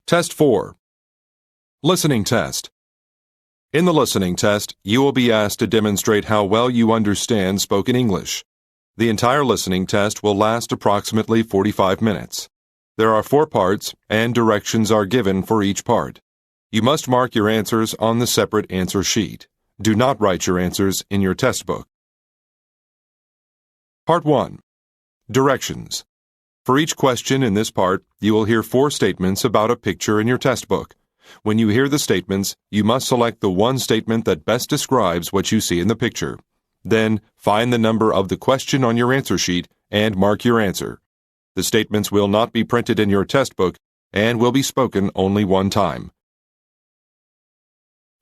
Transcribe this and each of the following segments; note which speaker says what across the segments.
Speaker 1: Test 4. Listening test. In the listening test, you will be asked to demonstrate how well you understand spoken English. The entire listening test will last approximately 45 minutes. There are 4 parts, and directions are given for each part. You must mark your answers on the separate answer sheet. Do not write your answers in your test book. Part 1. Directions. For each question in this part, you will hear 4 statements about a picture in your test book. When you hear the statements, you must select the one statement that best describes what you see in the picture. Then, find the number of the question on your answer sheet and mark your answer. The statements will not be printed in your test book and will be spoken only one time.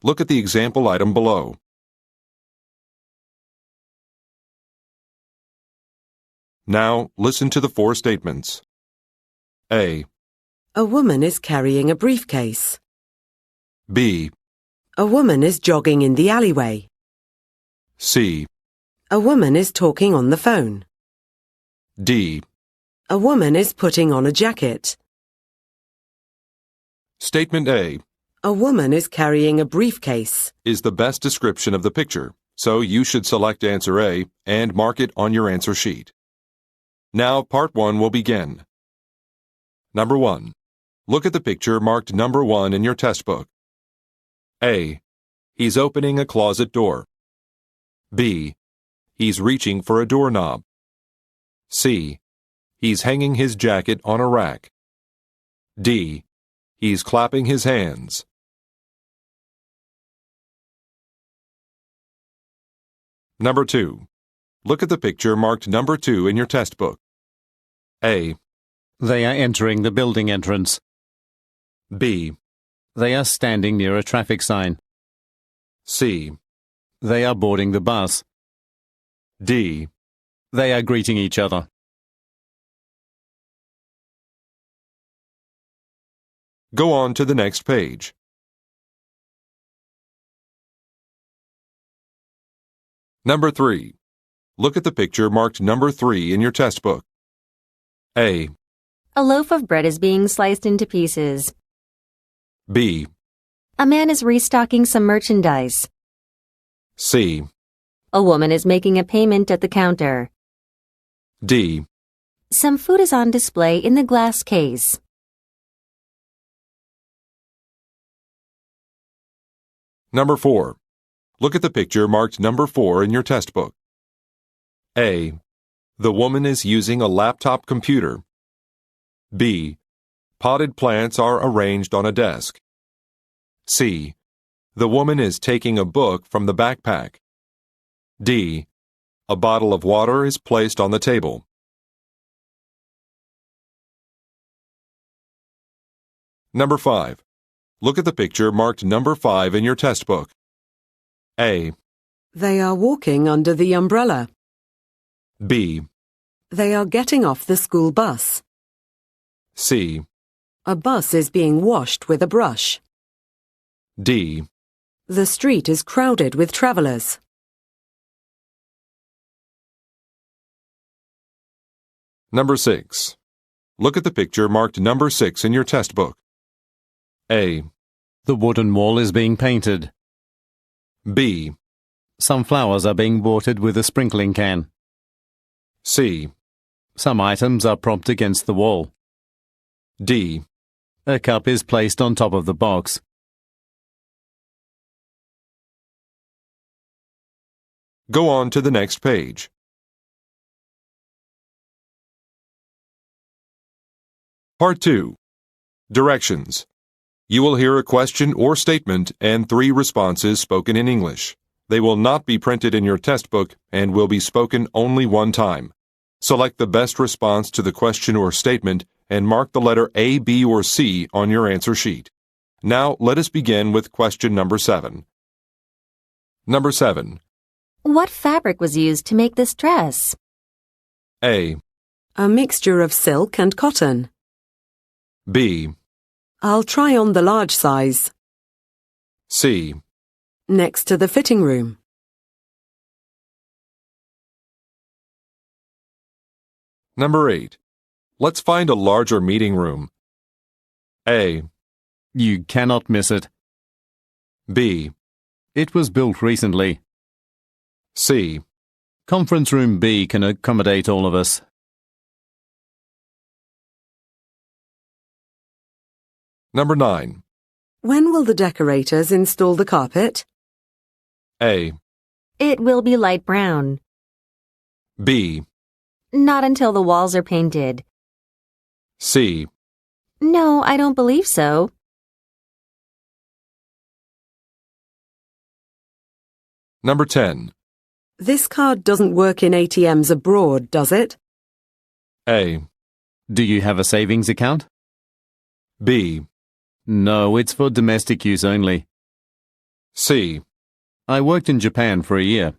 Speaker 1: Look at the example item below. Now, listen to the 4 statements. A.
Speaker 2: A woman is carrying a briefcase.
Speaker 1: B.
Speaker 2: A woman is jogging in the alleyway.
Speaker 1: C.
Speaker 2: A woman is talking on the phone.
Speaker 1: D.
Speaker 2: A woman is putting on a jacket.
Speaker 1: Statement A.
Speaker 2: A woman is carrying a briefcase.
Speaker 1: Is the best description of the picture, so you should select answer A and mark it on your answer sheet. Now, part 1 will begin. Number 1. Look at the picture marked number 1 in your test book. A. He's opening a closet door. B. He's reaching for a doorknob. C. He's hanging his jacket on a rack. D. He's clapping his hands. Number 2. Look at the picture marked number 2 in your test book. A.
Speaker 3: They are entering the building entrance.
Speaker 1: B.
Speaker 3: They are standing near a traffic sign.
Speaker 1: C.
Speaker 3: They are boarding the bus.
Speaker 1: D.
Speaker 3: They are greeting each other.
Speaker 1: Go on to the next page. Number 3. Look at the picture marked number 3 in your test book. A.
Speaker 4: A loaf of bread is being sliced into pieces.
Speaker 1: B.
Speaker 4: A man is restocking some merchandise.
Speaker 1: C.
Speaker 4: A woman is making a payment at the counter.
Speaker 1: D.
Speaker 4: Some food is on display in the glass case.
Speaker 1: Number 4. Look at the picture marked number 4 in your test book. A. The woman is using a laptop computer. B. Potted plants are arranged on a desk. C. The woman is taking a book from the backpack. D. A bottle of water is placed on the table. Number 5. Look at the picture marked number 5 in your test book. A.
Speaker 2: They are walking under the umbrella.
Speaker 1: B.
Speaker 2: They are getting off the school bus.
Speaker 1: C.
Speaker 2: A bus is being washed with a brush.
Speaker 1: D.
Speaker 2: The street is crowded with travelers.
Speaker 1: Number 6. Look at the picture marked number 6 in your test book. A.
Speaker 3: The wooden wall is being painted.
Speaker 1: B.
Speaker 3: Some flowers are being watered with a sprinkling can.
Speaker 1: C.
Speaker 3: Some items are propped against the wall.
Speaker 1: D.
Speaker 3: A cup is placed on top of the box.
Speaker 1: Go on to the next page. Part 2. Directions. You will hear a question or statement and 3 responses spoken in English. They will not be printed in your test book and will be spoken only one time. Select the best response to the question or statement and mark the letter A, B, or C on your answer sheet. Now, let us begin with question number 7. Number 7.
Speaker 4: What fabric was used to make this dress?
Speaker 1: A.
Speaker 2: A mixture of silk and cotton.
Speaker 1: B.
Speaker 2: I'll try on the large size.
Speaker 1: C.
Speaker 2: Next to the fitting room.
Speaker 1: Number 8. Let's find a larger meeting room. A.
Speaker 3: You cannot miss it.
Speaker 1: B,
Speaker 3: It was built recently.
Speaker 1: C,
Speaker 3: Conference room B can accommodate all of us.
Speaker 1: Number 9.
Speaker 2: When will the decorators install the carpet?
Speaker 1: A,
Speaker 4: It will be light brown.
Speaker 1: B,
Speaker 4: Not until the walls are painted.
Speaker 1: C,
Speaker 4: No, I don't believe so.
Speaker 1: Number 10.
Speaker 2: This card doesn't work in ATMs abroad, does it?
Speaker 1: A,
Speaker 3: Do you have a savings account?
Speaker 1: B,
Speaker 3: No, it's for domestic use only.
Speaker 1: C,
Speaker 3: I worked in Japan for a year.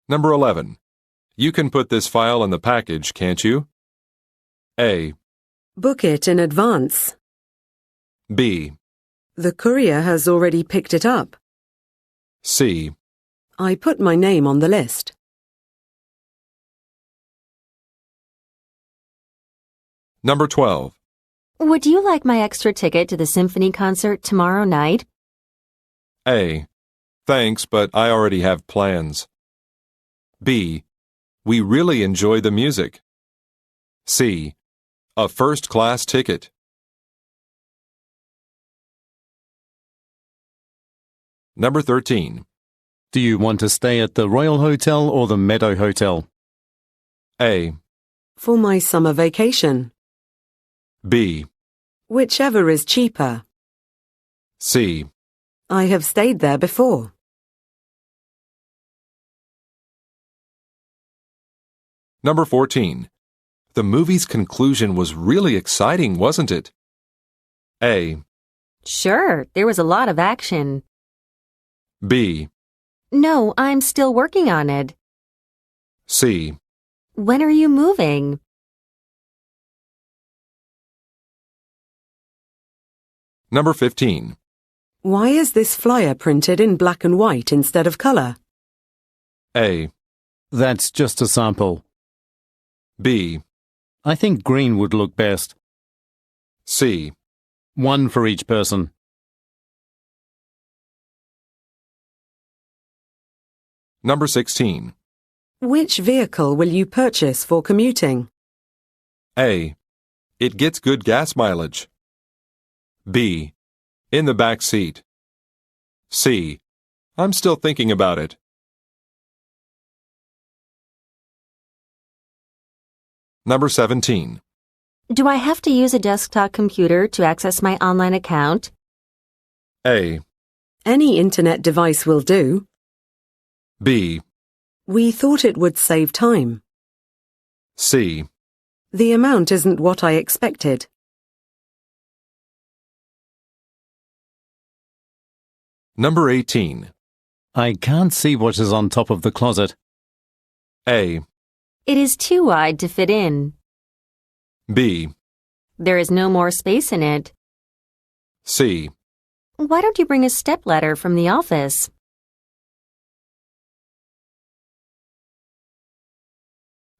Speaker 1: Number 11. You can put this file in the package, can't you? A,
Speaker 2: Book it in advance.
Speaker 1: B,
Speaker 2: The courier has already picked it up.
Speaker 1: C,
Speaker 2: I put my name on the list.
Speaker 1: Number 12.
Speaker 4: Would you like my extra ticket to the symphony concert tomorrow night?
Speaker 1: A, Thanks, but I already have plans. B, We really enjoy the music. C, A first-class ticket. Number 13.
Speaker 3: Do you want to stay at the Royal Hotel or the Meadow Hotel?
Speaker 1: A,
Speaker 2: For my summer vacation.
Speaker 1: B,
Speaker 2: Whichever is cheaper.
Speaker 1: C,
Speaker 2: I have stayed there before.
Speaker 1: Number 14. The movie's conclusion was really exciting, wasn't it? A,
Speaker 4: Sure, there was a lot of action.
Speaker 1: B,
Speaker 4: No, I'm still working on it.
Speaker 1: C,
Speaker 4: When are you moving?
Speaker 1: Number 15.
Speaker 2: Why is this flyer printed in black and white instead of color?
Speaker 1: A,
Speaker 3: That's just a sample.
Speaker 1: B,
Speaker 3: I think green would look best.
Speaker 1: C,
Speaker 3: One for each person.
Speaker 1: Number 16.
Speaker 2: Which vehicle will you purchase for commuting?
Speaker 1: A, It gets good gas mileage. B, In the back seat. C, I'm still thinking about it. Number 17.
Speaker 4: Do I have to use a desktop computer to access my online account?
Speaker 1: A,
Speaker 2: Any internet device will do.
Speaker 1: B,
Speaker 2: We thought it would save time.
Speaker 1: C,
Speaker 2: The amount isn't what I expected.
Speaker 1: Number 18.
Speaker 3: I can't see what is on top of the closet.
Speaker 1: A,
Speaker 4: It is too wide to fit in.
Speaker 1: B,
Speaker 4: There is no more space in it.
Speaker 1: C,
Speaker 4: Why don't you bring a stepladder from the office?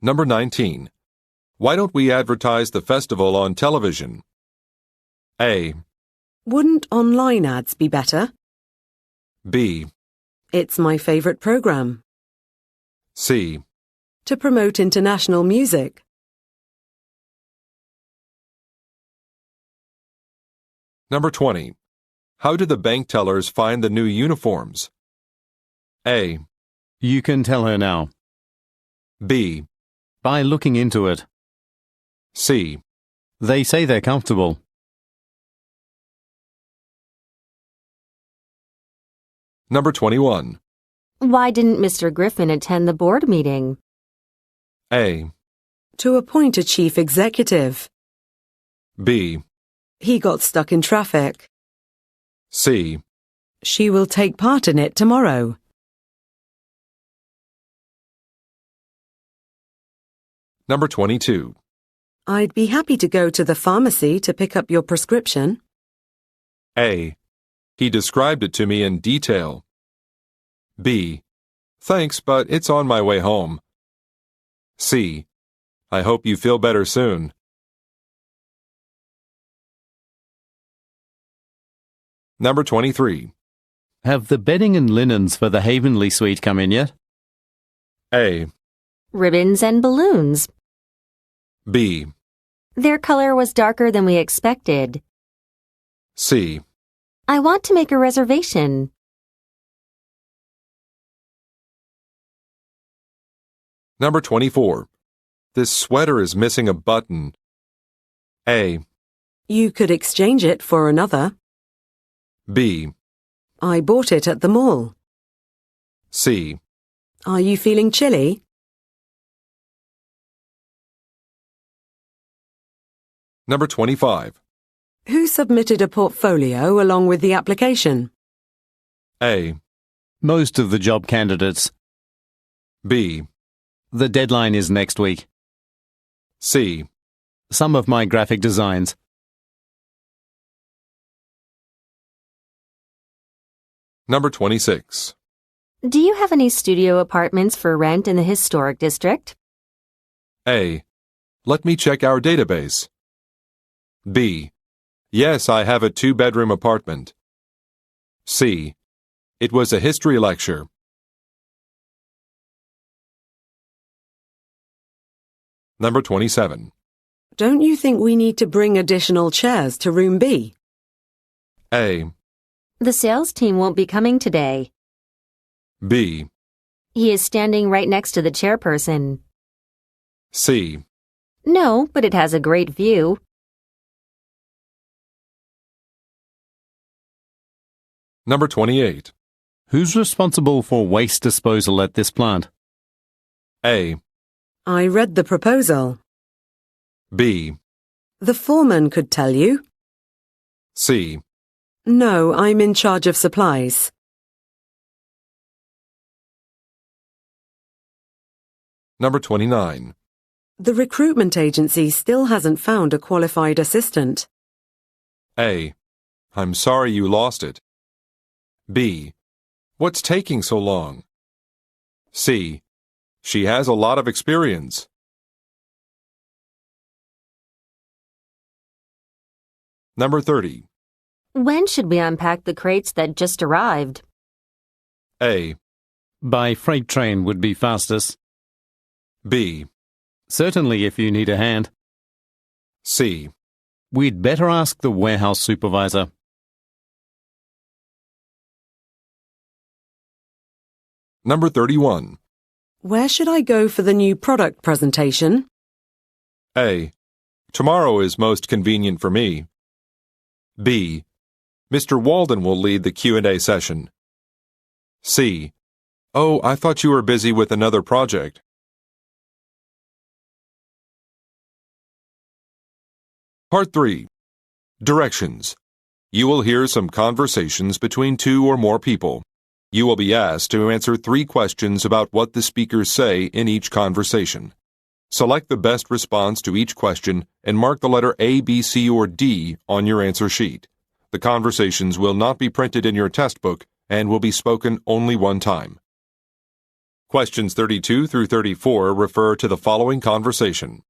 Speaker 1: Number 19. Why don't we advertise the festival on television? A,
Speaker 2: Wouldn't online ads be better?
Speaker 1: B,
Speaker 2: It's my favorite program.
Speaker 1: C,
Speaker 2: To promote international music.
Speaker 1: Number 20. How do the bank tellers find the new uniforms? A,
Speaker 3: You can tell her now.
Speaker 1: B,
Speaker 3: By looking into it.
Speaker 1: C,
Speaker 3: They say they're comfortable.
Speaker 1: Number 21.
Speaker 4: Why didn't Mr. Griffin attend the board meeting?
Speaker 1: A,
Speaker 2: To appoint a chief executive.
Speaker 1: B,
Speaker 2: He got stuck in traffic.
Speaker 1: C,
Speaker 2: She will take part in it tomorrow.
Speaker 1: Number 22.
Speaker 2: I'd be happy to go to the pharmacy to pick up your prescription.
Speaker 1: A, He described it to me in detail. B, Thanks, but it's on my way home. C, I hope you feel better soon. Number 23.
Speaker 3: Have the bedding and linens for the Havenly suite come in yet?
Speaker 1: A.
Speaker 4: Ribbons and balloons.
Speaker 1: B.
Speaker 4: Their color was darker than we expected.
Speaker 1: C.
Speaker 4: I want to make a reservation.
Speaker 1: Number 24. This sweater is missing a button. A.
Speaker 2: You could exchange it for another.
Speaker 1: B.
Speaker 2: I bought it at the mall.
Speaker 1: C.
Speaker 2: Are you feeling chilly?
Speaker 1: Number 25.
Speaker 2: Who submitted a portfolio along with the application?
Speaker 1: A.
Speaker 3: Most of the job candidates.
Speaker 1: B.
Speaker 3: The deadline is next week.
Speaker 1: C.
Speaker 3: Some of my graphic designs.
Speaker 1: Number 26.
Speaker 4: Do you have any studio apartments for rent in the historic district?
Speaker 1: A. Let me check our database. B. Yes, I have a 2-bedroom apartment. C. It was a history lecture. Number 27.
Speaker 2: Don't you think we need to bring additional chairs to room B?
Speaker 1: A.
Speaker 4: The sales team won't be coming today.
Speaker 1: B.
Speaker 4: He is standing right next to the chairperson.
Speaker 1: C.
Speaker 4: No, but it has a great view.
Speaker 1: Number 28.
Speaker 3: Who's responsible for waste disposal at this plant?
Speaker 1: A.
Speaker 2: I read the proposal.
Speaker 1: B.
Speaker 2: The foreman could tell you.
Speaker 1: C.
Speaker 2: No, I'm in charge of supplies.
Speaker 1: Number 29.
Speaker 2: The recruitment agency still hasn't found a qualified assistant.
Speaker 1: A. I'm sorry you lost it. B. What's taking so long? C. She has a lot of experience. Number 30.
Speaker 4: When should we unpack the crates that just arrived?
Speaker 1: A.
Speaker 3: By freight train would be fastest.
Speaker 1: B.
Speaker 3: Certainly if you need a hand.
Speaker 1: C.
Speaker 3: We'd better ask the warehouse supervisor.
Speaker 1: Number 31.
Speaker 2: Where should I go for the new product presentation?
Speaker 1: A. Tomorrow is most convenient for me. B. Mr. Walden will lead the Q&A session. C. Oh, I thought you were busy with another project. Part 3. Directions. You will hear some conversations between 2 or more people. You will be asked to answer 3 questions about what the speakers say in each conversation. Select the best response to each question and mark the letter A, B, C, or D on your answer sheet. The conversations will not be printed in your test book and will be spoken only one time. Questions 32 through 34 refer to the following conversation.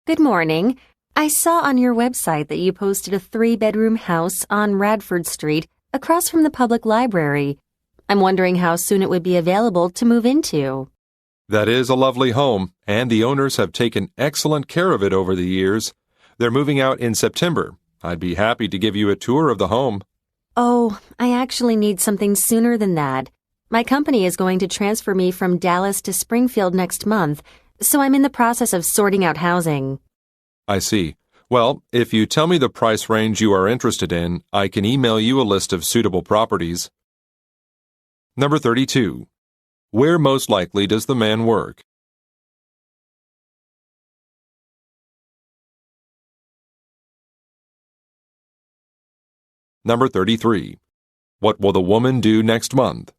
Speaker 4: Good morning. I saw on your website that you posted a 3-bedroom house on Radford Street across from the public library. I'm wondering how soon it would be available to move into.
Speaker 1: That is a lovely home, and the owners have taken excellent care of it over the years. They're moving out in September. I'd be happy to give you a tour of the home.
Speaker 4: Oh, I actually need something sooner than that. My company is going to transfer me from Dallas to Springfield next month, so I'm in the process of sorting out housing.
Speaker 1: I see. Well, if you tell me the price range you are interested in, I can email you a list of suitable properties. Number 32. Where most likely does the man work? Number 33. What will the woman do next month?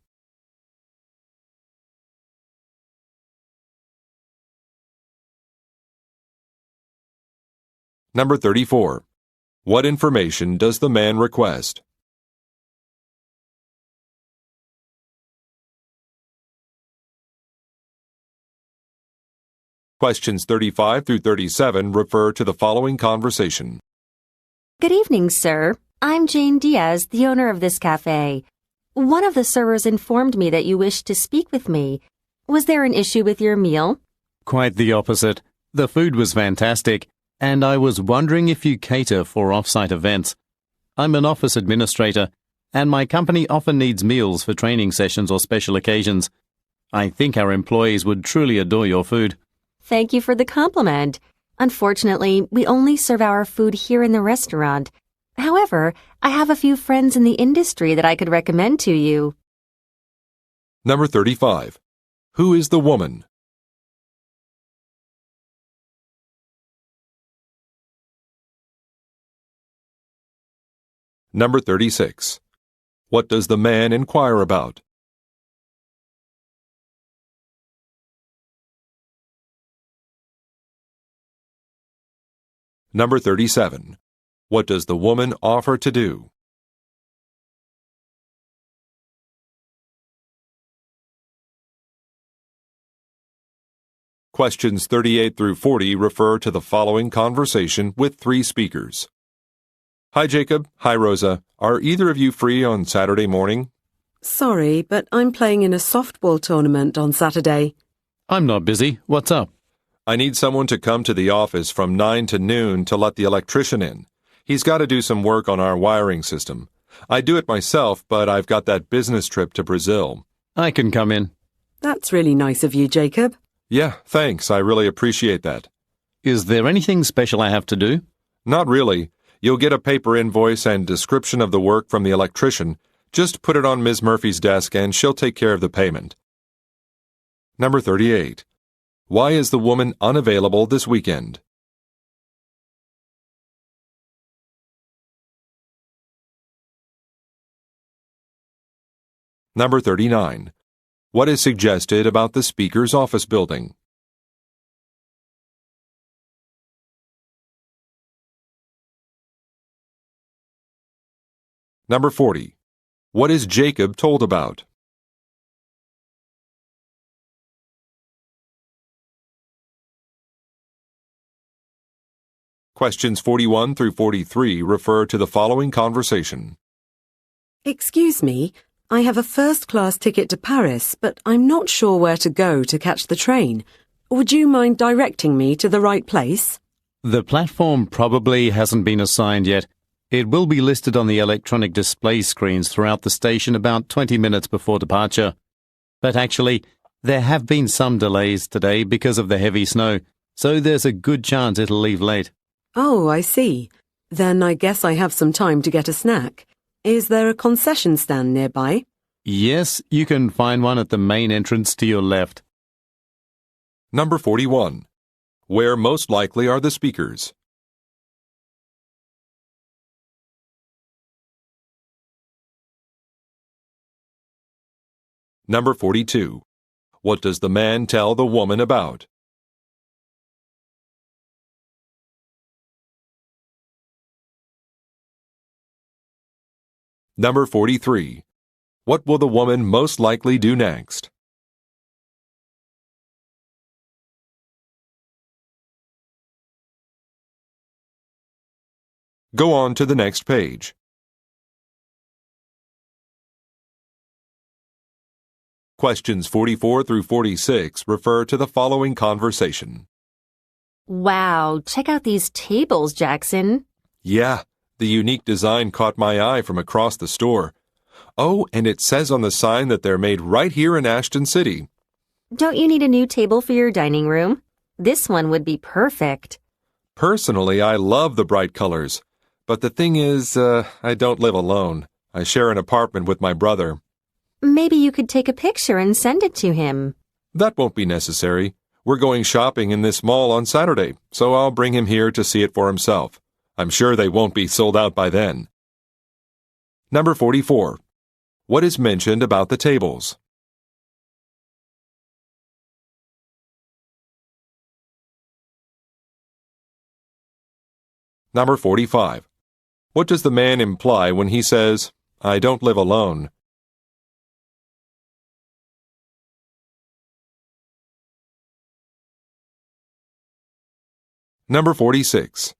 Speaker 1: Number 34. What information does the man request? Questions 35 through 37 refer to the following conversation.
Speaker 4: Good evening, sir. I'm Jane Diaz, the owner of this cafe. One of the servers informed me that you wished to speak with me. Was there an issue with your meal?
Speaker 3: Quite the opposite. The food was fantastic, and I was wondering if you cater for off-site events. I'm an office administrator, and my company often needs meals for training sessions or special occasions. I think our employees would truly adore your food.
Speaker 4: Thank you for the compliment. Unfortunately, we only serve our food here in the restaurant. However, I have a few friends in the industry that I could recommend to you.
Speaker 1: Number 35. Who is the woman? Number 36. What does the man inquire about? Number 37. What does the woman offer to do? Questions 38 through 40 refer to the following conversation with three speakers. Hi, Jacob. Hi, Rosa. Are either of you free on Saturday morning?
Speaker 2: Sorry, but I'm playing in a softball tournament on Saturday.
Speaker 3: I'm not busy. What's up?
Speaker 1: I need someone to come to the office from 9 to noon to let the electrician in. He's got to do some work on our wiring system. I do it myself, but I've got that business trip to Brazil.
Speaker 3: I can come in.
Speaker 2: That's really nice of you, Jacob.
Speaker 1: Yeah, thanks. I really appreciate that.
Speaker 3: Is there anything special I have to do?
Speaker 1: Not really. You'll get a paper invoice and description of the work from the electrician. Just put it on Ms. Murphy's desk and she'll take care of the payment. Number 38. Why is the woman unavailable this weekend? Number 39. What is suggested about the speaker's office building? Number 40. What is Jacob told about? Questions 41 through 43 refer to the following conversation.
Speaker 2: Excuse me, I have a first-class ticket to Paris, but I'm not sure where to go to catch the train. Would you mind directing me to the right place?
Speaker 3: The platform probably hasn't been assigned yet. It will be listed on the electronic display screens throughout the station about 20 minutes before departure. But actually, there have been some delays today because of the heavy snow, so there's a good chance it'll leave late.
Speaker 2: Oh, I see. Then I guess I have some time to get a snack. Is there a concession stand nearby?
Speaker 3: Yes, you can find one at the main entrance to your left.
Speaker 1: Number 41. Where most likely are the speakers? Number 42. What does the man tell the woman about? Number 43. What will the woman most likely do next? Go on to the next page. Questions 44 through 46 refer to the following conversation.
Speaker 4: Wow, check out these tables, Jackson.
Speaker 1: Yeah, the unique design caught my eye from across the store. Oh, and it says on the sign that they're made right here in Ashton City.
Speaker 4: Don't you need a new table for your dining room? This one would be perfect.
Speaker 1: Personally, I love the bright colors. But the thing is, I don't live alone. I share an apartment with my brother.
Speaker 4: Maybe you could take a picture and send it to him.
Speaker 1: That won't be necessary. We're going shopping in this mall on Saturday, so I'll bring him here to see it for himself. I'm sure they won't be sold out by then. Number 44. What is mentioned about the tables? Number 45. What does the man imply when he says, "I don't live alone"? Number 46.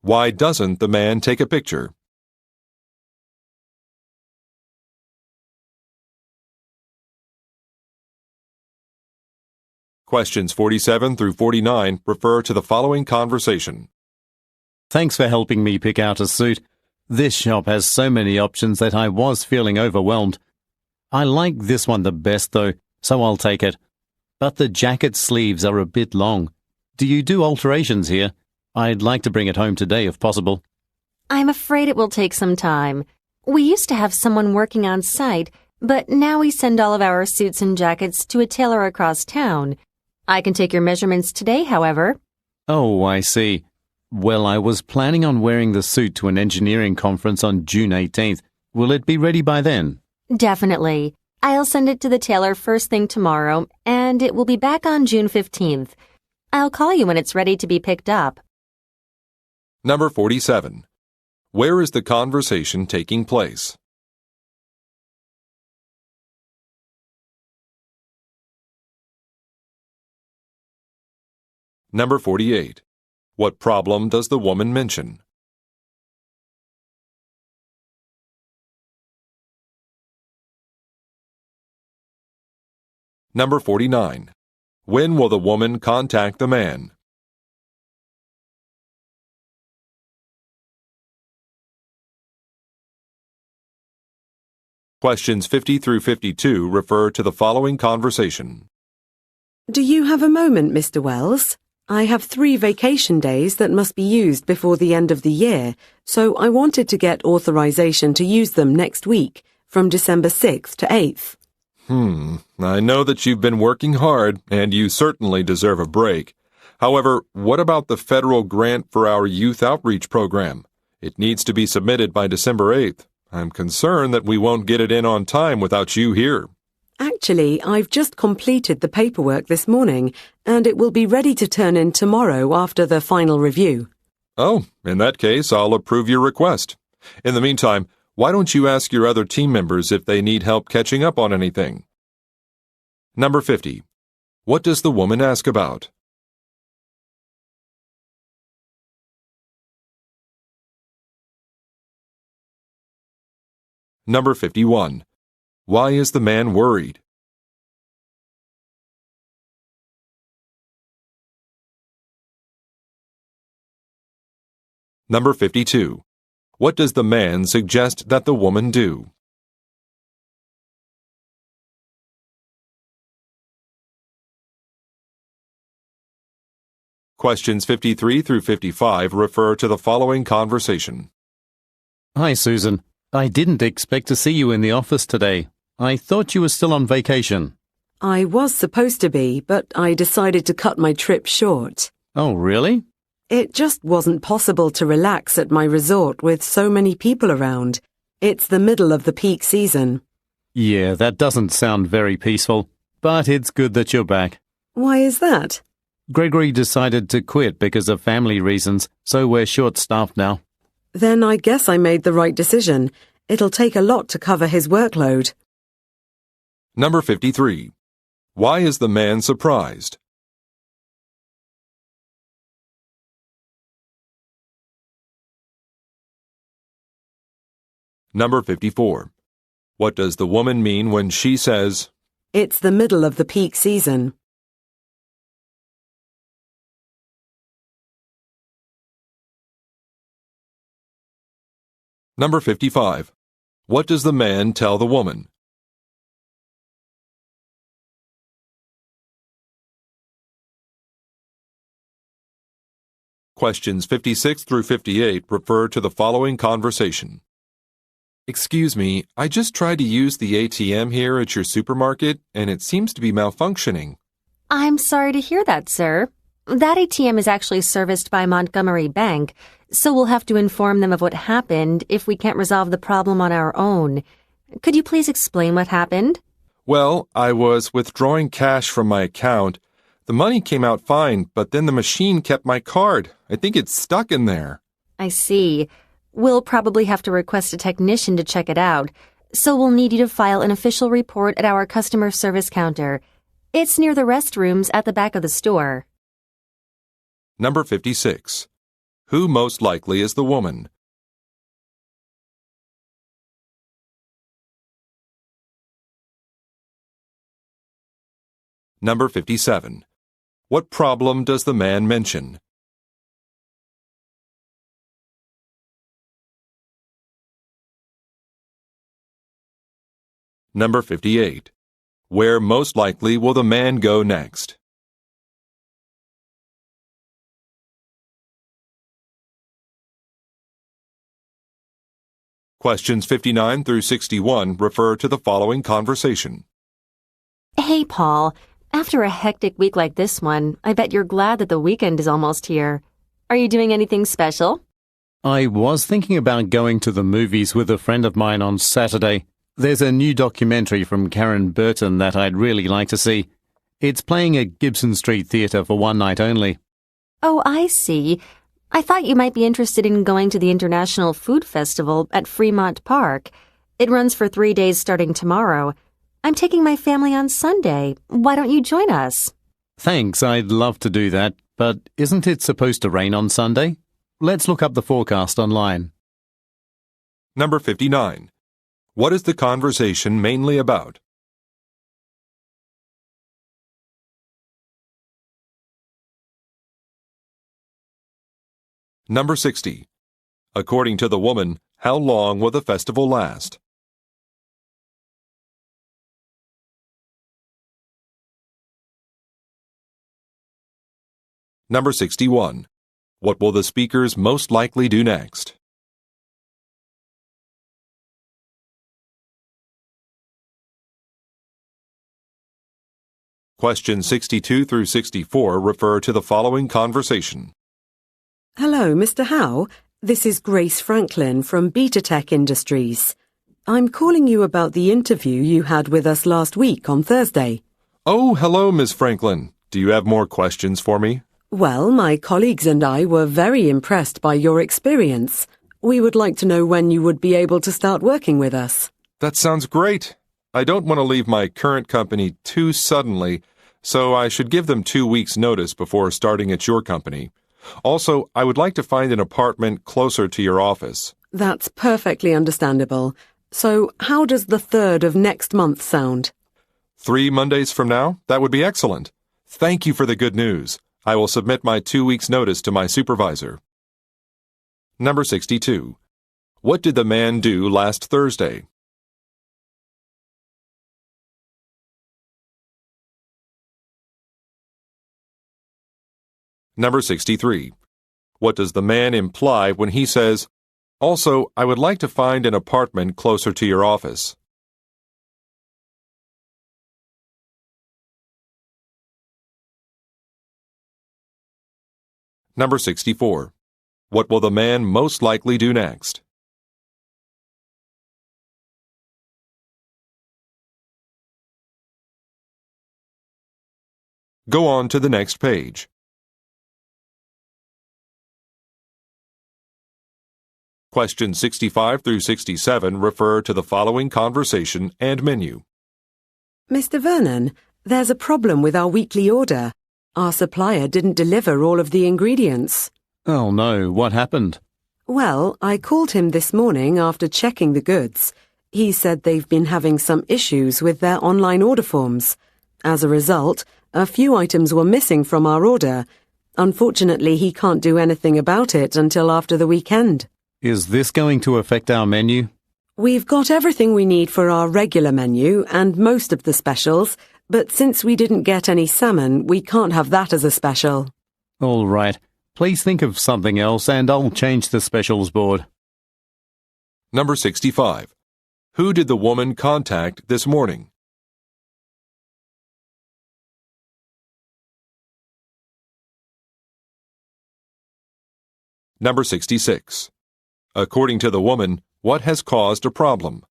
Speaker 1: Why doesn't the man take a picture? Questions 47 through 49 refer to the following conversation.
Speaker 3: Thanks for helping me pick out a suit. This shop has so many options that I was feeling overwhelmed. I like this one the best though, so I'll take it. But the jacket sleeves are a bit long. Do you do alterations here? I'd like to bring it home today if possible.
Speaker 4: I'm afraid it will take some time. We used to have someone working on site, but now we send all of our suits and jackets to a tailor across town. I can take your measurements today, however.
Speaker 3: Oh, I see. Well, I was planning on wearing the suit to an engineering conference on June 18th. Will it be ready by then?
Speaker 4: Definitely. I'll send it to the tailor first thing tomorrow, and it will be back on June 15th. I'll call you when it's ready to be picked up.
Speaker 1: Number 47. Where is the conversation taking place? Number 48. What problem does the woman mention? Number 49. When will the woman contact the man? Questions 50 through 52 refer to the following conversation.
Speaker 2: Do you have a moment, Mr. Wells? I have 3 vacation days that must be used before the end of the year, so I wanted to get authorization to use them next week, from December 6th to 8th.
Speaker 1: I know that you've been working hard, and you certainly deserve a break. However, what about the federal grant for our youth outreach program? It needs to be submitted by December 8th. I'm concerned that we won't get it in on time without you here.
Speaker 2: Actually, I've just completed the paperwork this morning, and it will be ready to turn in tomorrow after the final review.
Speaker 1: Oh, in that case, I'll approve your request. In the meantime, why don't you ask your other team members if they need help catching up on anything? Number 50. What does the woman ask about? Number 51. Why is the man worried? Number 52. What does the man suggest that the woman do? Questions 53 through 55 refer to the following conversation.
Speaker 3: Hi, Susan. I didn't expect to see you in the office today. I thought you were still on vacation.
Speaker 2: I was supposed to be, but I decided to cut my trip short.
Speaker 3: Oh, really?
Speaker 2: It just wasn't possible to relax at my resort with so many people around. It's the middle of the peak season.
Speaker 3: Yeah, that doesn't sound very peaceful, but it's good that you're back.
Speaker 2: Why is that?
Speaker 3: Gregory decided to quit because of family reasons, so we're short-staffed now.
Speaker 2: Then I guess I made the right decision. It'll take a lot to cover his workload.
Speaker 1: Number 53. Why is the man surprised? Number 54. What does the woman mean when she says,
Speaker 2: It's the middle of the peak season.
Speaker 1: Number 55. What does the man tell the woman? Questions 56 through 58 refer to the following conversation. Excuse me, I just tried to use the ATM here at your supermarket, and it seems to be malfunctioning.
Speaker 4: I'm sorry to hear that, sir. That ATM is actually serviced by Montgomery Bank, so we'll have to inform them of what happened if we can't resolve the problem on our own. Could you please explain what happened?
Speaker 1: Well, I was withdrawing cash from my account. The money came out fine, but then the machine kept my card. I think it's stuck in there.
Speaker 4: I see. We'll probably have to request a technician to check it out, so we'll need you to file an official report at our customer service counter. It's near the restrooms at the back of the store.
Speaker 1: Number 56. Who most likely is the woman? Number 57. What problem does the man mention? Number 58. Where most likely will the man go next? Questions 59 through 61 refer to the following conversation.
Speaker 4: Hey, Paul. After a hectic week like this one, I bet you're glad that the weekend is almost here. Are you doing anything special?
Speaker 3: I was thinking about going to the movies with a friend of mine on Saturday. There's a new documentary from Karen Burton that I'd really like to see. It's playing at Gibson Street Theatre for one night only.
Speaker 4: Oh, I see. I thought you might be interested in going to the International Food Festival at Fremont Park. It runs for 3 days starting tomorrow. I'm taking my family on Sunday. Why don't you join us?
Speaker 3: Thanks, I'd love to do that, but isn't it supposed to rain on Sunday? Let's look up the forecast online.
Speaker 1: Number 59. What is the conversation mainly about? Number 60. According to the woman, how long will the festival last? Number 61. What will the speakers most likely do next? Questions 62 through 64 refer to the following conversation.
Speaker 2: Hello, Mr. Howe. This is Grace Franklin from BD15 Industries. I'm calling you about the interview you had with us last week on Thursday.
Speaker 1: Oh, hello, Miss Franklin. Do you have more questions for me?
Speaker 2: Well, my colleagues and I were very impressed by your experience. We would like to know when you would be able to start working with us.
Speaker 1: That sounds great. I don't want to leave my current company too suddenly, so I should give them 2 weeks' notice before starting at your company. Also, I would like to find an apartment closer to your office.
Speaker 2: That's perfectly understandable. So, how does the 3rd of next month sound?
Speaker 1: 3 Mondays from now? That would be excellent. Thank you for the good news. I will submit my 2 weeks' notice to my supervisor. Number 62. What did the man do last Thursday? Number 63. What does the man imply when he says, "Also, I would like to find an apartment closer to your office"? Number 64. What will the man most likely do next? Go on to the next page. Questions 65 through 67 refer to the following conversation and menu.
Speaker 2: Mr. Vernon, there's a problem with our weekly order. Our supplier didn't deliver all of the ingredients.
Speaker 3: Oh no, what happened?
Speaker 2: Well, I called him this morning after checking the goods. He said they've been having some issues with their online order forms. As a result, a few items were missing from our order. Unfortunately, he can't do anything about it until after the weekend.
Speaker 3: Is this going to affect our menu?
Speaker 2: We've got everything we need for our regular menu and most of the specials, but since we didn't get any salmon, we can't have that as a special.
Speaker 3: All right. Please think of something else and I'll change the specials board.
Speaker 1: Number 65. Who did the woman contact this morning? Number 66. According to the woman, what has caused a problem?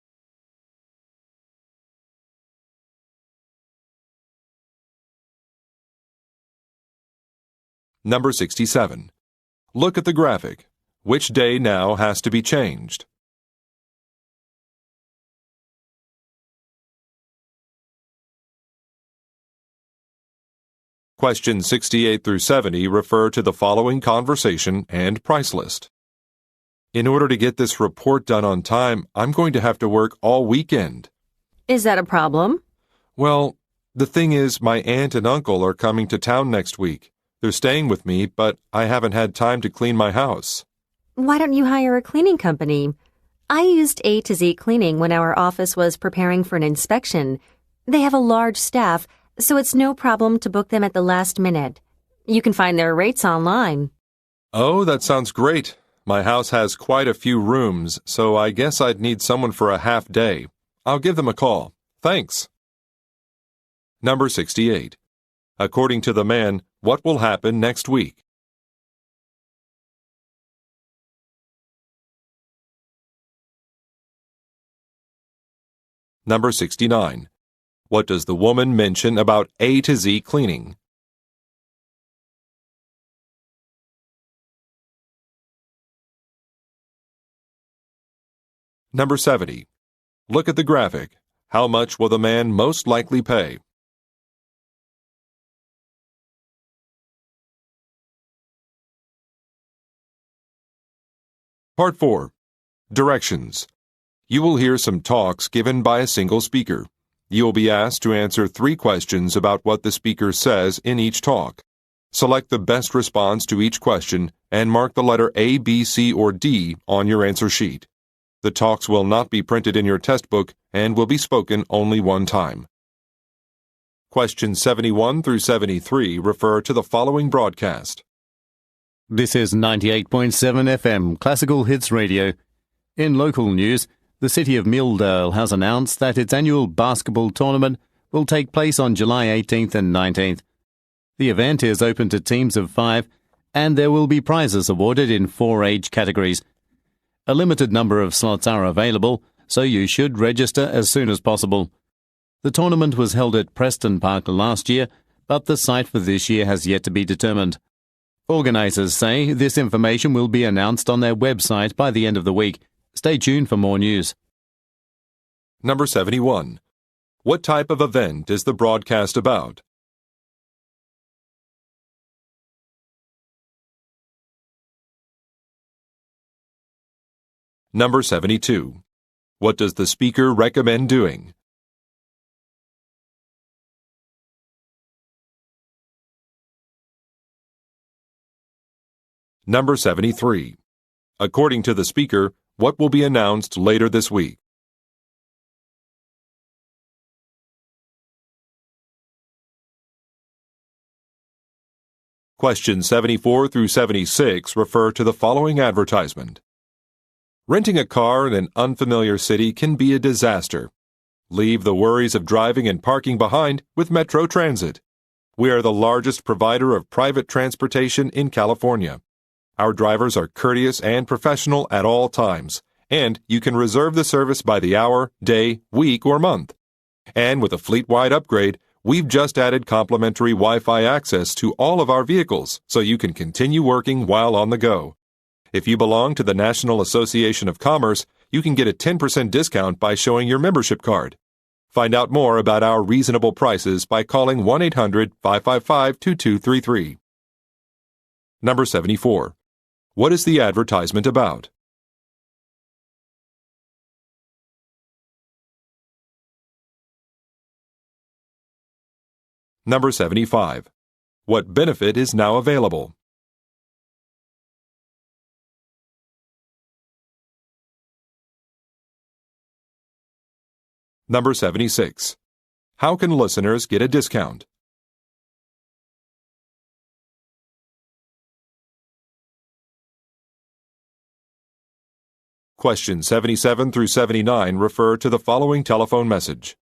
Speaker 1: Number 67. Look at the graphic. Which day now has to be changed? Questions 68 through 70 refer to the following conversation and price list. In order to get this report done on time, I'm going to have to work all weekend.
Speaker 4: Is that a problem?
Speaker 1: Well, The thing is, my aunt and uncle are coming to town next week. They're staying with me, but I haven't had time to clean my house.
Speaker 4: Why don't you hire a cleaning company? I used A to Z Cleaning when our office was preparing for an inspection. They have a large staff, so it's no problem to book them at the last minute. You can find their rates online.
Speaker 1: Oh, that sounds great. My house has quite a few rooms, so I guess I'd need someone for a half day. I'll give them a call. Thanks. Number 68. According to the man, what will happen next week? Number 69. What does the woman mention about A to Z Cleaning? Number 70. Look at the graphic. How much will the man most likely pay? Part 4. Directions. You will hear some talks given by a single speaker. You will be asked to answer 3 questions about what the speaker says in each talk. Select the best response to each question and mark the letter A, B, C, or D on your answer sheet. The talks will not be printed in your test book and will be spoken only one time. Questions 71 through 73 refer to the following broadcast.
Speaker 3: This is 98.7 FM Classical Hits Radio. In local news, the city of Milldale has announced that its annual basketball tournament will take place on July 18th and 19th. The event is open to teams of 5, and there will be prizes awarded in 4 age categories. A limited number of slots are available, so you should register as soon as possible. The tournament was held at Preston Park last year, but the site for this year has yet to be determined. Organisers say this information will be announced on their website by the end of the week. Stay tuned for more news.
Speaker 1: Number 71. What type of event is the broadcast about? Number 72. What does the speaker recommend doing? Number 73. According to the speaker, what will be announced later this week? Questions 74 through 76 refer to the following advertisement. Renting a car in an unfamiliar city can be a disaster. Leave the worries of driving and parking behind with Metro Transit. We are the largest provider of private transportation in California. Our drivers are courteous and professional at all times, and you can reserve the service by the hour, day, week, or month. And with a fleet-wide upgrade, we've just added complimentary Wi-Fi access to all of our vehicles so you can continue working while on the go. If you belong to the National Association of Commerce, you can get a 10% discount by showing your membership card. Find out more about our reasonable prices by calling 1-800-555-2233. Number 74. What is the advertisement about? Number 75. What benefit is now available? Number 76. How can listeners get a discount? Questions 77 through 79 refer to the following telephone message.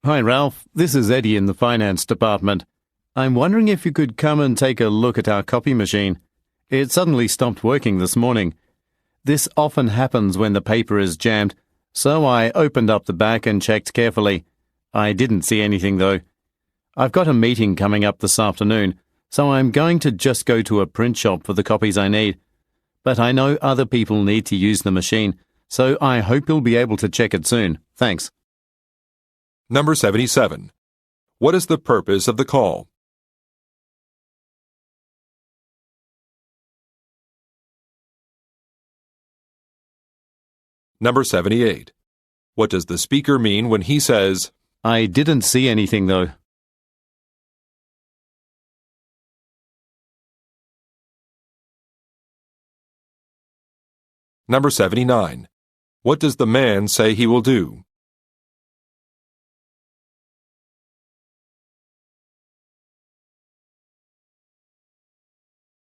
Speaker 3: Hi, Ralph. This is Eddie in the finance department. I'm wondering if you could come and take a look at our copy machine. It suddenly stopped working this morning. This often happens when the paper is jammed, so I opened up the back and checked carefully. I didn't see anything, though. I've got a meeting coming up this afternoon, so I'm going to just go to a print shop for the copies I need. But I know other people need to use the machine, so I hope you'll be able to check it soon. Thanks.
Speaker 1: Number 77. What is the purpose of the call? Number 78. What does the speaker mean when he says,
Speaker 3: I didn't see anything, though.
Speaker 1: Number 79. What does the man say he will do?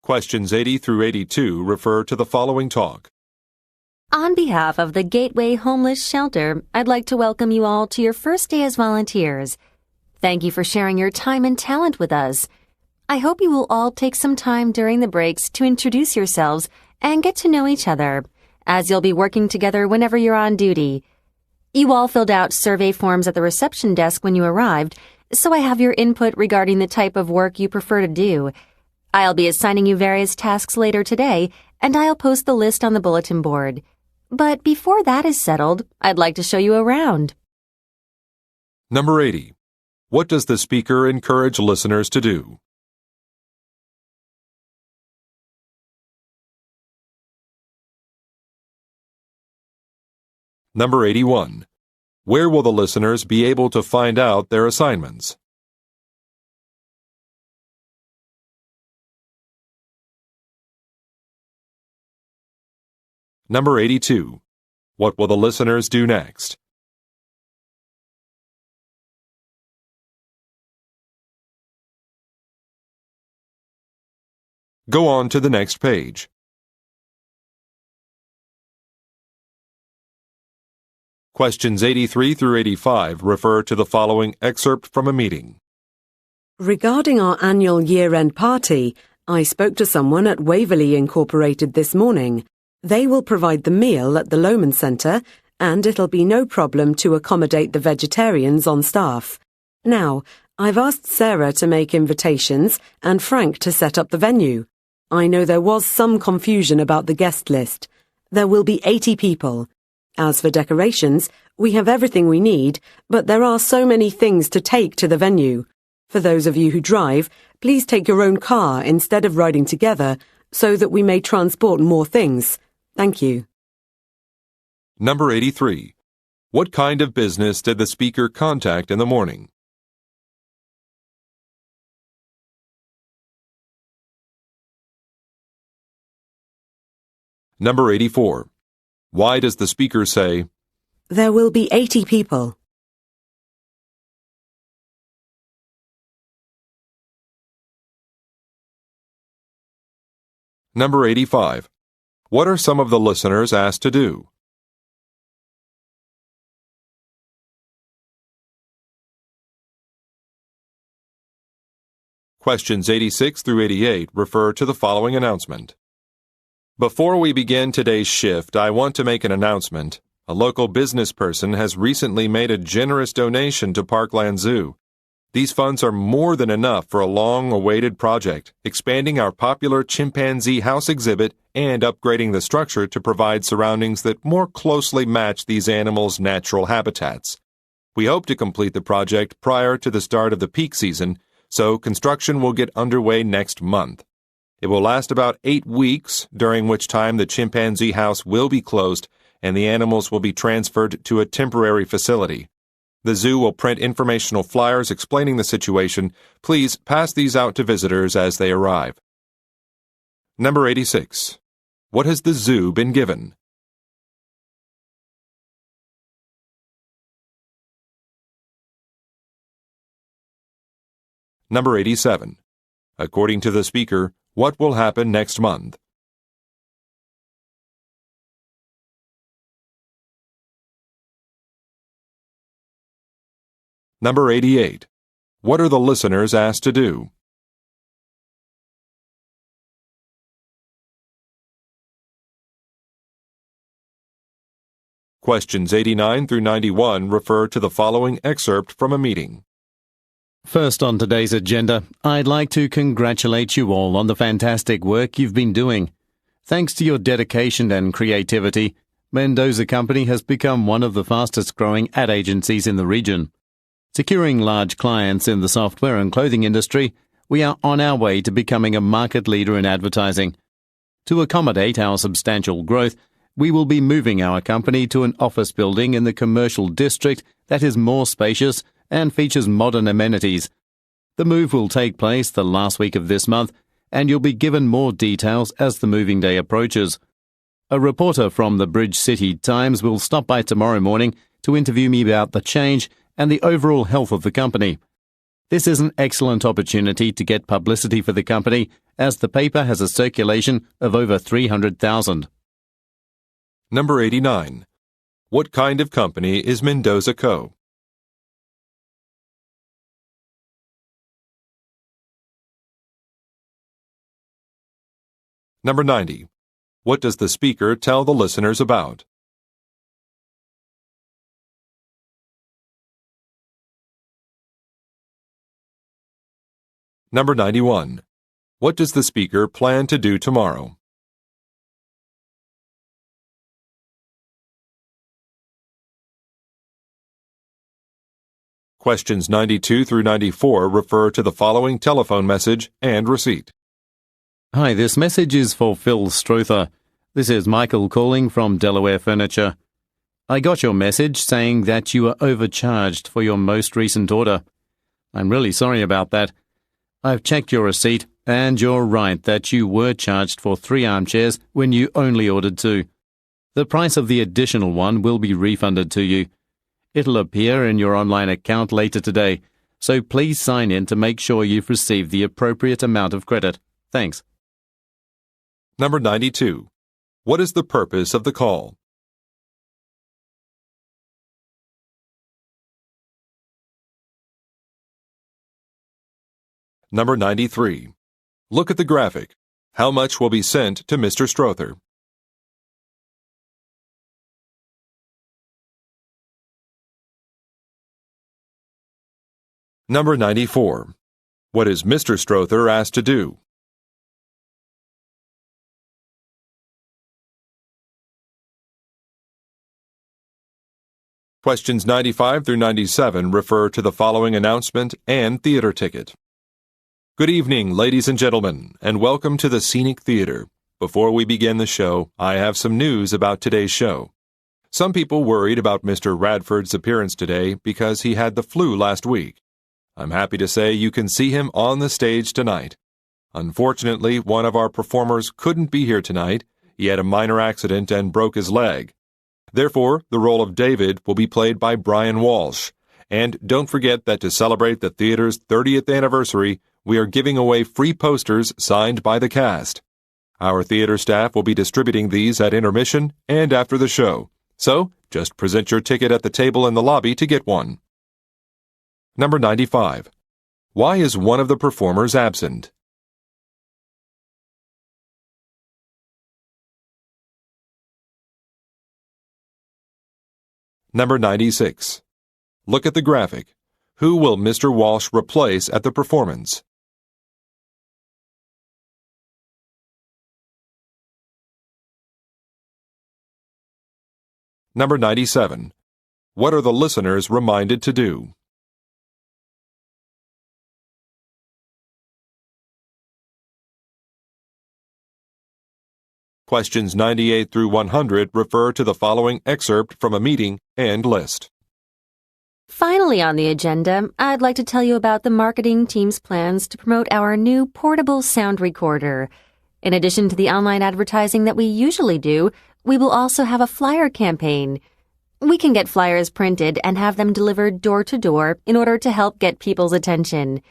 Speaker 1: Questions 80 through 82 refer to the following talk.
Speaker 4: On behalf of the Gateway Homeless Shelter, I'd like to welcome you all to your first day as volunteers. Thank you for sharing your time and talent with us. I hope you will all take some time during the breaks to introduce yourselves and get to know each other, as you'll be working together whenever you're on duty. You all filled out survey forms at the reception desk when you arrived, so I have your input regarding the type of work you prefer to do. I'll be assigning you various tasks later today, and I'll post the list on the bulletin board. But before that is settled, I'd like to show you around.
Speaker 1: Number 80. What does the speaker encourage listeners to do? Number 81. Where will the listeners be able to find out their assignments? Number 82. What will the listeners do next? Go on to the next page. Questions 83 through 85 refer to the following excerpt from a meeting.
Speaker 2: Regarding our annual year-end party, I spoke to someone at Waverley Incorporated this morning. They will provide the meal at the Lohman Centre, and it'll be no problem to accommodate the vegetarians on staff. Now, I've asked Sarah to make invitations and Frank to set up the venue. I know there was some confusion about the guest list. There will be 80 people. As for decorations, we have everything we need, but there are so many things to take to the venue. For those of you who drive, please take your own car instead of riding together so that we may transport more things. Thank you.
Speaker 1: Number 83. What kind of business did the speaker contact in the morning? Number 84. Why does the speaker say,
Speaker 2: There will be 80 people.
Speaker 1: Number 85. What are some of the listeners asked to do? Questions 86 through 88 refer to the following announcement. Before we begin today's shift, I want to make an announcement. A local business person has recently made a generous donation to Parkland Zoo. These funds are more than enough for a long-awaited project, expanding our popular chimpanzee house exhibit and upgrading the structure to provide surroundings that more closely match these animals' natural habitats. We hope to complete the project prior to the start of the peak season, so construction will get underway next month. It will last about 8 weeks, during which time the chimpanzee house will be closed and the animals will be transferred to a temporary facility. The zoo will print informational flyers explaining the situation. Please pass these out to visitors as they arrive. Number 86. What has the zoo been given? Number 87. According to the speaker, what will happen next month? Number 88. What are the listeners asked to do? Questions 89 through 91 refer to the following excerpt from a meeting.
Speaker 3: First on today's agenda, I'd like to congratulate you all on the fantastic work you've been doing. Thanks to your dedication and creativity, Mendoza Company has become one of the fastest-growing ad agencies in the region. Securing large clients in the software and clothing industry, we are on our way to becoming a market leader in advertising. To accommodate our substantial growth, we will be moving our company to an office building in the commercial district that is more spacious and features modern amenities. The move will take place the last week of this month, and you'll be given more details as the moving day approaches. A reporter from the Bridge City Times will stop by tomorrow morning to interview me about the change and the overall health of the company. This is an excellent opportunity to get publicity for the company, as the paper has a circulation of over 300,000.
Speaker 1: Number 89. What kind of company is Mendoza Co.? Number 90. What does the speaker tell the listeners about? Number 91. What does the speaker plan to do tomorrow? Questions 92 through 94 refer to the following telephone message and receipt.
Speaker 3: Hi, this message is for Phil Strother. This is Michael calling from Delaware Furniture. I got your message saying that you were overcharged for your most recent order. I'm really sorry about that. I've checked your receipt, and you're right that you were charged for 3 armchairs when you only ordered 2. The price of the additional one will be refunded to you. It'll appear in your online account later today, so please sign in to make sure you've received the appropriate amount of credit. Thanks.
Speaker 1: Number 92. What is the purpose of the call? Number 93. Look at the graphic. How much will be sent to Mr. Strother? Number 94. What is Mr. Strother asked to do? Questions 95 through 97 refer to the following announcement and theater ticket. Good evening, ladies and gentlemen, and welcome to the Scenic Theater. Before we begin the show, I have some news about today's show. Some people worried about Mr. Radford's appearance today because he had the flu last week. I'm happy to say you can see him on the stage tonight. Unfortunately, one of our performers couldn't be here tonight. He had a minor accident and broke his leg. Therefore, the role of David will be played by Brian Walsh. And don't forget that to celebrate the theater's 30th anniversary, we are giving away free posters signed by the cast. Our theater staff will be distributing these at intermission and after the show. So, just present your ticket at the table in the lobby to get one. Number 95. Why is one of the performers absent? Number 96. Look at the graphic. Who will Mr. Walsh replace at the performance? Number 97. What are the listeners reminded to do? Questions 98 through 100 refer to the following excerpt from a meeting and list.
Speaker 4: Finally on the agenda, I'd like to tell you about the marketing team's plans to promote our new portable sound recorder. In addition to the online advertising that we usually do, we will also have a flyer campaign. We can get flyers printed and have them delivered door to door in order to help get people's attention.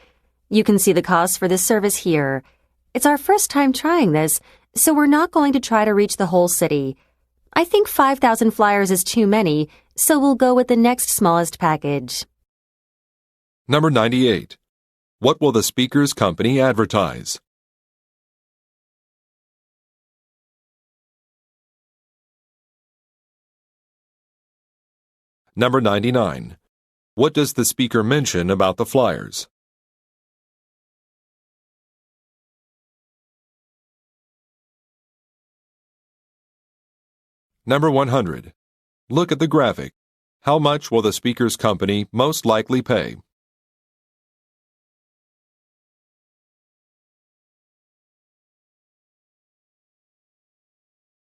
Speaker 4: You can see the costs for this service here. It's our first time trying this, so we're not going to try to reach the whole city. I think 5,000 flyers is too many, so we'll go with the next smallest package.
Speaker 1: Number 98. What will the speaker's company advertise? Number 99. What does the speaker mention about the flyers? Number 100. Look at the graphic. How much will the speaker's company most likely pay?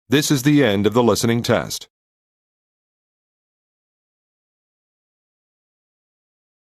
Speaker 1: This is the end of the listening test.